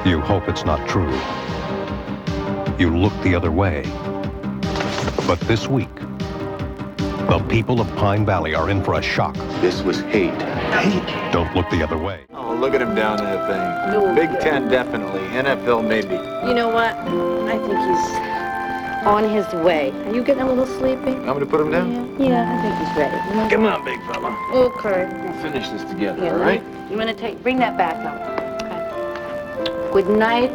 You hope it's not true. You look the other way. But this week, the people of Pine Valley are in for a shock. This was hate. Hate? Don't look the other way. Oh, look at him down that thing. No, Big Ten, definitely. NFL, maybe. You know what? I think he's on his way. Are you getting a little sleepy? Want me to put him down? Yeah, I think he's ready. You know? Come on, big fella. Okay. We'll finish this together, Yeah, all right? You want to bring that back up. Okay. Good night.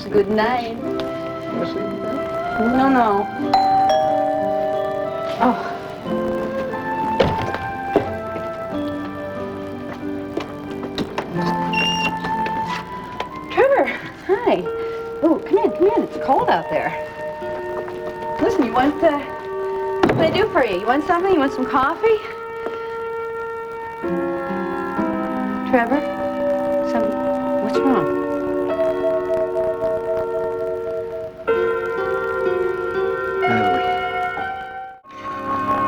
Good night. No. Oh. Trevor, hi. Oh, come in. It's cold out there. Listen, you want, what can I do for you? You want something? You want some coffee? Trevor? What's wrong? Natalie.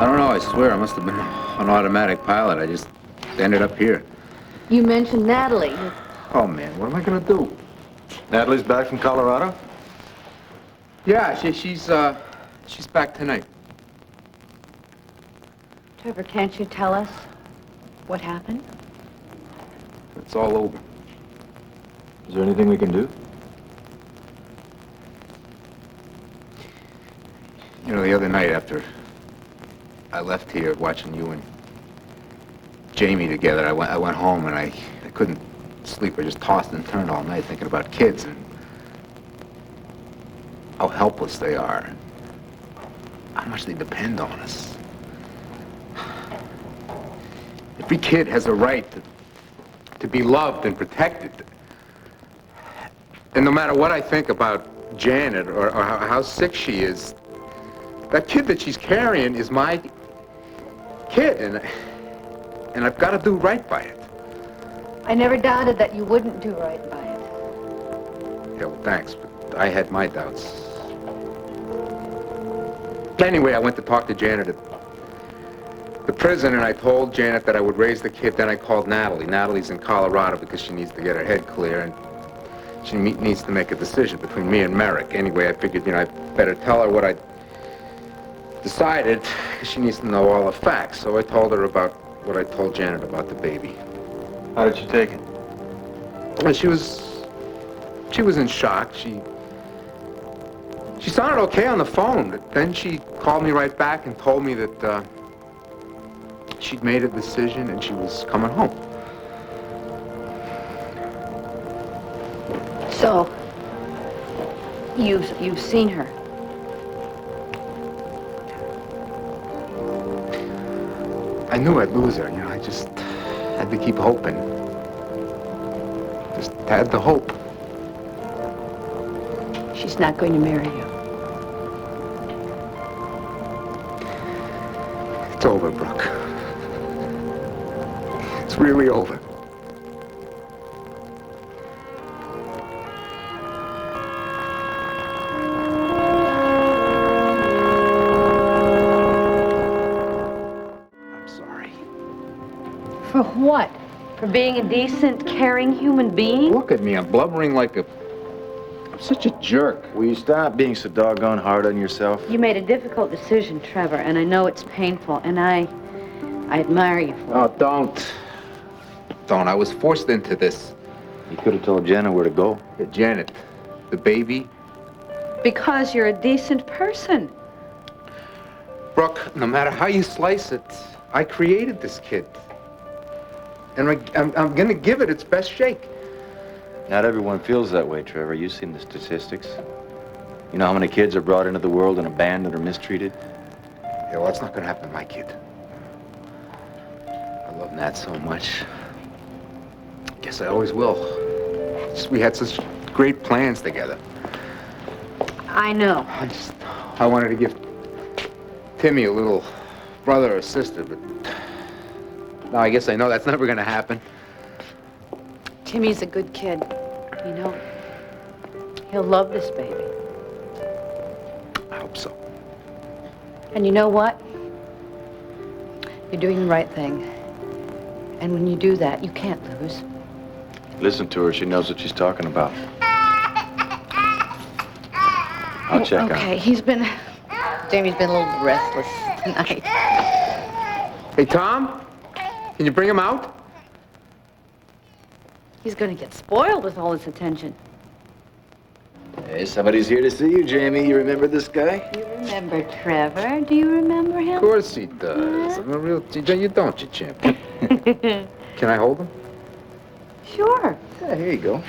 I don't know, I swear, I must have been an automatic pilot. I just ended up here. You mentioned Natalie. Oh, man, what am I gonna do? Natalie's back from Colorado? Yeah, she's back tonight. Trevor, can't you tell us what happened? It's all over. Is there anything we can do? You know, the other night after I left here watching you and Jamie together, I went home and I couldn't sleep. I just tossed and turned all night thinking about kids and how helpless they are and how much they depend on us. Every kid has a right to be loved and protected. And no matter what I think about Janet or how sick she is, that kid that she's carrying is my kid, and I've got to do right by it. I never doubted that you wouldn't do right by it. Yeah, well, thanks, but I had my doubts. Anyway, I went to talk to Janet at the prison, and I told Janet that I would raise the kid. Then I called Natalie. Natalie's in Colorado because she needs to get her head clear, and she needs to make a decision between me and Merrick. Anyway, I figured, I'd better tell her what I decided, because she needs to know all the facts. So I told her about what I told Janet about the baby. How did she take it? Well, she was in shock. She sounded okay on the phone, but then she called me right back and told me that she'd made a decision and she was coming home. So, you've seen her? I knew I'd lose her, I just had to keep hoping. Just had to hope. She's not going to marry you. It's over, Brooke. It's really over. I'm sorry. For what? For being a decent, caring human being? Look at me, I'm blubbering like I'm such a jerk. Will you stop being so doggone hard on yourself? You made a difficult decision, Trevor, and I know it's painful, and I admire you for it. Oh, don't. I was forced into this. You could have told Jenna where to go. Janet, the baby. Because you're a decent person. Brooke, no matter how you slice it, I created this kid. And I'm gonna give it its best shake. Not everyone feels that way, Trevor. You've seen the statistics. You know how many kids are brought into the world and abandoned or mistreated? Yeah, well, that's not gonna happen to my kid. I love Nat so much. Guess I always will. We had such great plans together. I know. I wanted to give Timmy a little brother or sister, but now I guess I know that's never gonna happen. Timmy's a good kid, He'll love this baby. I hope so. And you know what? You're doing the right thing. And when you do that, you can't lose. Listen to her. She knows what she's talking about. I'll check on her. Okay, Jamie's been a little restless tonight. Hey, Tom? Can you bring him out? He's gonna get spoiled with all this attention. Hey, somebody's here to see you, Jamie. You remember this guy? You remember Trevor? Do you remember him? Of course he does. I'm a real... You don't, you champion. Can I hold him? Sure. Yeah, here you go.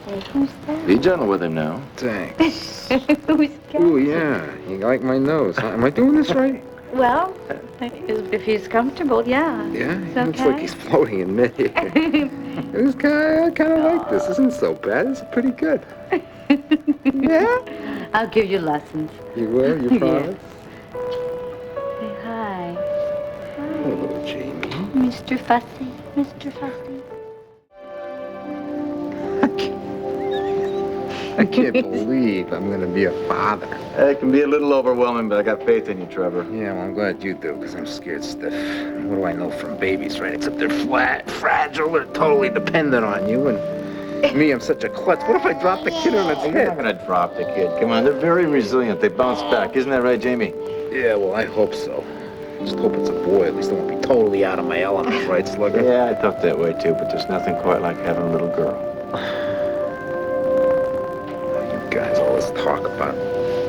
Hey, who's that? Be gentle with him now. Thanks. Who's that? Ooh, yeah. You like my nose, huh? Am I doing this right? Well, if he's comfortable, yeah. Yeah, It's he looks okay. like he's floating in midair. I kind of like this. This isn't so bad. This is pretty good. Yeah? I'll give you lessons. You will? You promise? Say hi. Hello, Jamie. Mr. Fussy. Mr. Fussy. I can't believe I'm going to be a father. It can be a little overwhelming, but I got faith in you, Trevor. Yeah, well, I'm glad you do, because I'm scared stiff. What do I know from babies, right? Except they're flat, fragile, they're totally dependent on you, and me, I'm such a klutz. What if I drop the kid on its You're head? not gonna drop the kid. Come on, they're very resilient. They bounce back. Isn't that right, Jamie? Yeah, well, I hope so. Just hope it's a boy. At least I won't be totally out of my element, right, Slugger? Yeah, I thought that way too, but there's nothing quite like having a little girl. You guys always talk about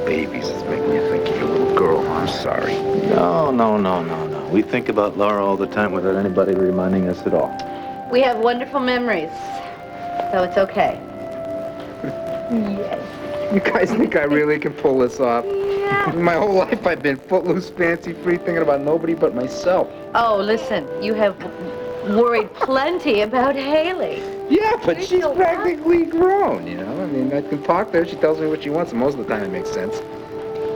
babies. It's making you think of your little girl. I'm sorry. No. We think about Laura all the time without anybody reminding us at all. We have wonderful memories, so it's okay. Yes. You guys think I really can pull this off? Yeah. My whole life I've been footloose, fancy-free, thinking about nobody but myself. Oh, listen, you have worried plenty about Haley. Yeah, but she's practically grown, you know? I mean, I can talk to her. She tells me what she wants, and most of the time it makes sense.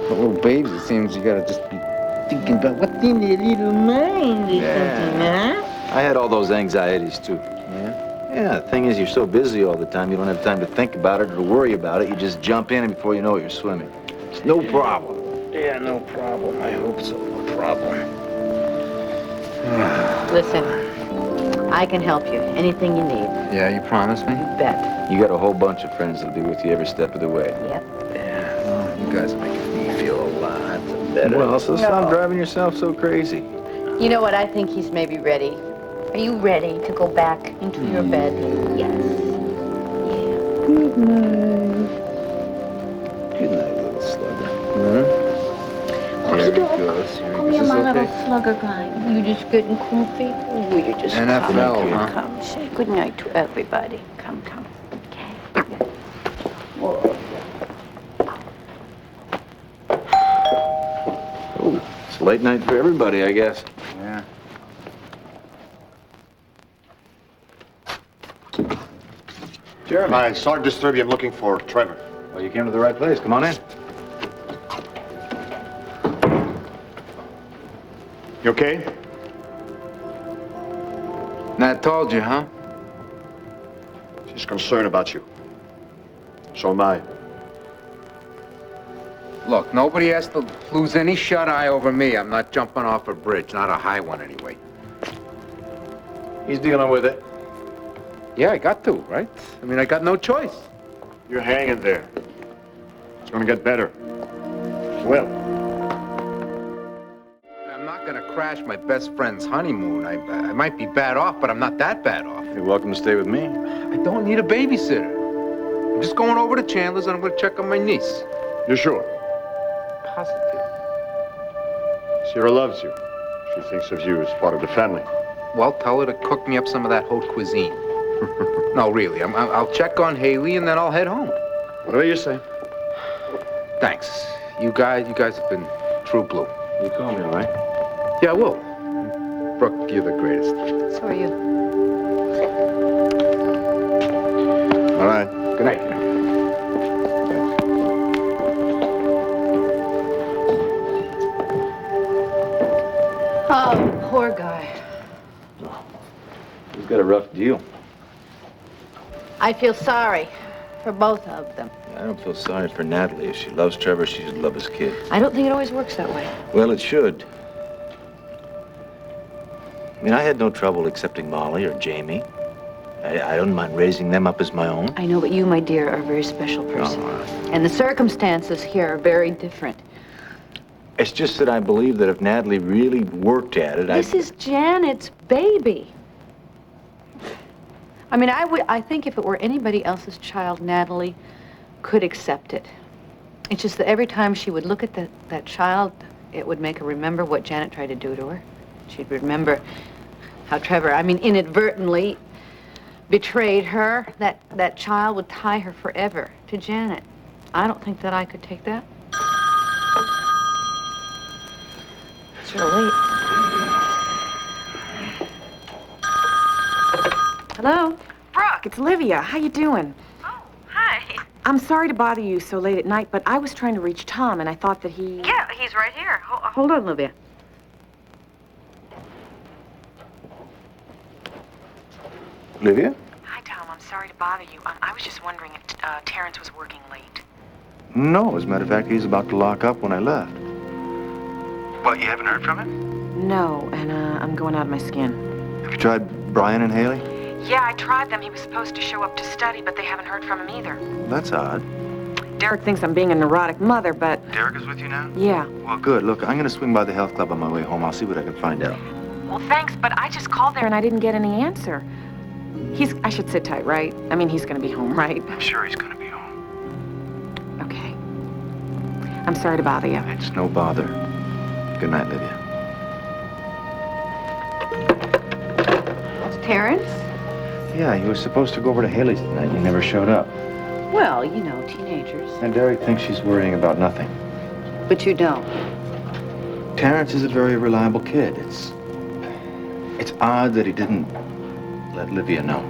But little babes, it seems you gotta just be thinking about what's in their little mind or something, huh? I had all those anxieties too. Yeah? Yeah, the thing is, you're so busy all the time, you don't have time to think about it or to worry about it. You just jump in, and before you know it, you're swimming. It's no problem. Yeah, no problem. I hope so. No problem. Listen, I can help you. Anything you need. Yeah, you promise me? You bet. You got a whole bunch of friends that'll be with you every step of the way. Yep. Yeah, well, you guys are making me feel a lot better. Well, so stop driving yourself so crazy. You know what? I think he's maybe ready. Are you ready to go back into your bed? Yes. Yeah. Good night. Good night, little slugger. Huh? Here he goes. Here he Oh, goes. you're Is my this little okay? slugger guy. You just getting comfy? Oh, you just NFL, come. huh? Come, say good night to everybody. Come. Okay. Whoa. Oh, it's a late night for everybody, I guess. Yeah. Jeremy. Hi, sorry to disturb you. I'm looking for Trevor. Well, you came to the right place. Come on in. You okay? Nat told you, huh? She's concerned about you. So am I. Look, nobody has to lose any shut-eye over me. I'm not jumping off a bridge, not a high one anyway. He's dealing with it. Yeah, I got to, right? I mean, I got no choice. You're hanging there. It's gonna get better. Well, I'm not gonna crash my best friend's honeymoon. I might be bad off, but I'm not that bad off. You're welcome to stay with me. I don't need a babysitter. I'm just going over to Chandler's and I'm gonna check on my niece. you're sure? Positive. Sierra loves you. She thinks of you as part of the family. Well, tell her to cook me up some of that haute cuisine. No, really, I'll check on Haley and then I'll head home. Whatever you say. Thanks. You guys have been true blue. You call me, all right? Yeah, I will. Brooke, you're the greatest. So are you. All right. Good night. Oh, poor guy. He's got a rough deal. I feel sorry for both of them. I don't feel sorry for Natalie. If she loves Trevor, she should love his kid. I don't think it always works that way. Well, it should. I mean, I had no trouble accepting Molly or Jamie. I don't mind raising them up as my own. I know, but you, my dear, are a very special person. And the circumstances here are very different. It's just that I believe that if Natalie really worked at it, This is Janet's baby. I mean, I think if it were anybody else's child, Natalie could accept it. It's just that every time she would look at that child, it would make her remember what Janet tried to do to her. She'd remember how Trevor, I mean, inadvertently betrayed her. That child would tie her forever to Janet. I don't think that I could take that. It's real late. Hello? Brooke, it's Livia. How you doing? Oh, hi. I'm sorry to bother you so late at night, but I was trying to reach Tom, and I thought that he... Yeah, he's right here. Hold on, Livia. Livia? Hi, Tom. I'm sorry to bother you. I was just wondering if Terrance was working late. No, as a matter of fact, he's about to lock up when I left. What, you haven't heard from him? No, and I'm going out of my skin. Have you tried Brian and Haley? Yeah, I tried them. He was supposed to show up to study, but they haven't heard from him either. That's odd. Derek thinks I'm being a neurotic mother, but... Derek is with you now? Yeah. Well, good. Look, I'm going to swing by the health club on my way home. I'll see what I can find out. Well, thanks, but I just called there and I didn't get any answer. I should sit tight, right? I mean, he's going to be home, right? I'm sure he's going to be home. Okay. I'm sorry to bother you. It's no bother. Good night, Livia. It's Terrance? Yeah, he was supposed to go over to Haley's tonight. He never showed up. Well, you know, teenagers. And Derek thinks she's worrying about nothing. But you don't. Terrance is a very reliable kid. It's odd that he didn't let Livia know.